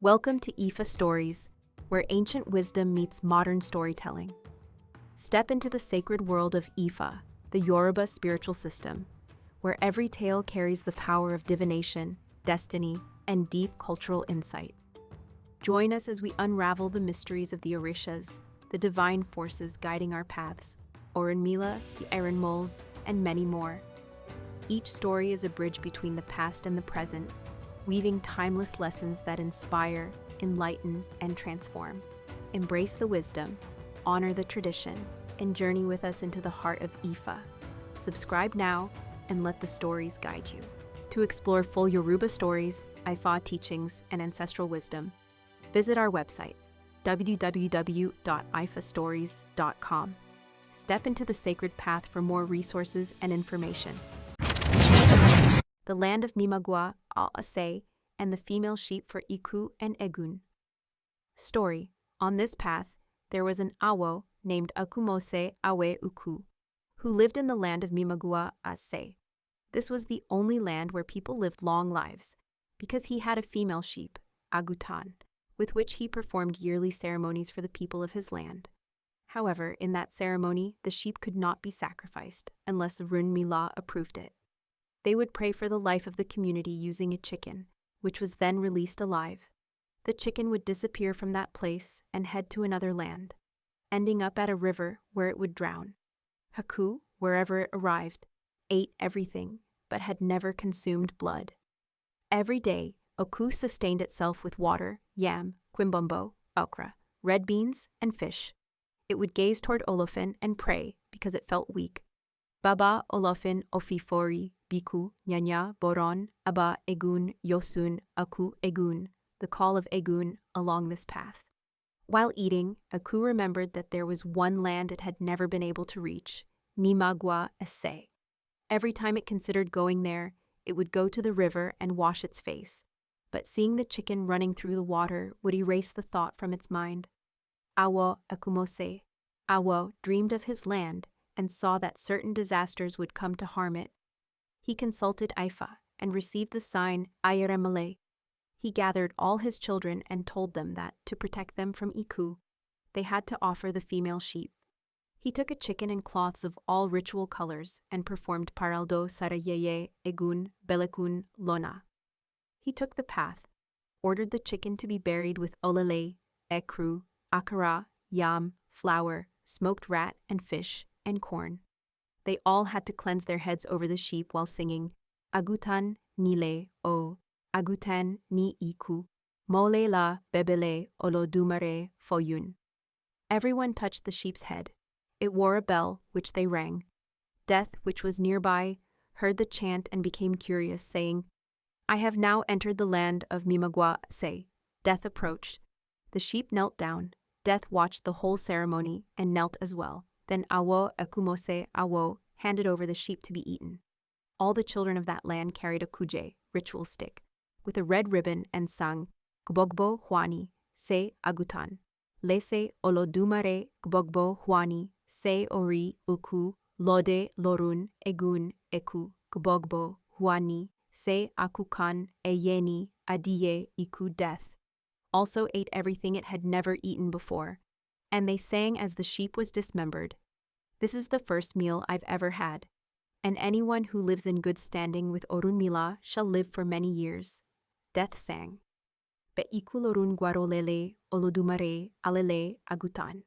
Welcome to IFAStories, where ancient wisdom meets modern storytelling. Step into the sacred world of Ifa, the Yoruba spiritual system, where every tale carries the power of divination, destiny, and deep cultural insight. Join us as we unravel the mysteries of the Orishas, the divine forces guiding our paths, Òrúnmìlà, the Iron Moles, and many more. Each story is a bridge between the past and the present, weaving timeless lessons that inspire, enlighten, and transform. Embrace the wisdom, honor the tradition, and journey with us into the heart of Ifa. Subscribe now and let the stories guide you. To explore full Yoruba stories, Ifa teachings, and ancestral wisdom, visit our website, www.ifastories.com. Step into the sacred path for more resources and information. The land of Mímágùà Òṣé and the female sheep for Ìkú and Ègún. Story: On this path, there was an Awó named Awè Ìkú, who lived in the land of Mímágùà Òṣé. This was the only land where people lived long lives, because he had a female sheep, àgùtàn, with which he performed yearly ceremonies for the people of his land. However, in that ceremony, the sheep could not be sacrificed unless Òrúnmìlà approved it. They would pray for the life of the community using a chicken, which was then released alive. The chicken would disappear from that place and head to another land, ending up at a river where it would drown. Ìkú, wherever it arrived, ate everything, but had never consumed blood. Every day, Ìkú sustained itself with water, yam, quimbombo, okra, red beans, and fish. It would gaze toward Olófin and pray because it felt weak. Baba Olófin ofifori biku nyanya boron aba Ègún yosun Ìkú Ègún, the call of Ègún along this path. While eating, Ìkú remembered that there was one land it had never been able to reach, Mímágùà Òṣé. Every time it considered going there, it would go to the river and wash its face, but seeing the chicken running through the water would erase the thought from its mind. Awó Ìkúmọ. Awó dreamed of his land and saw that certain disasters would come to harm it. He consulted Ifa and received the sign Irete. He gathered all his children and told them that, to protect them from Ìkú, they had to offer the female sheep. He took a chicken and cloths of all ritual colors and performed paraldo sarayeye Ègún belekun lona. He took the path, ordered the chicken to be buried with olele, ekru, akara, yam, flour, smoked rat and fish, and corn. They all had to cleanse their heads over the sheep while singing àgùtàn nílé o, àgùtàn ní Ìkú, mole la bebele Olódùmarè foyún. Everyone touched the sheep's head. It wore a bell, which they rang. Death, which was nearby, heard the chant and became curious, saying, "I have now entered the land of Mímágùà Òṣé." Death approached. The sheep knelt down. Death watched the whole ceremony and knelt as well. Then Awó Ìkúmọ Awó handed over the sheep to be eaten. All the children of that land carried a kuje, ritual stick, with a red ribbon and sang, "Gbogbo Huani, se àgùtàn. Lese Olódùmarè gbogbo Huani, se ori Ìkú, lode lorun Ègún Èkú, gbogbo Huani, se àkùkàn eyeni adìyẹ Ìkú. Death also ate everything it had never eaten before, and they sang as the sheep was dismembered. "This is the first meal I've ever had, and anyone who lives in good standing with Òrúnmìlà shall live for many years." Death sang, "Be Ìkú lorun guarolele Olódùmarè alele àgùtàn."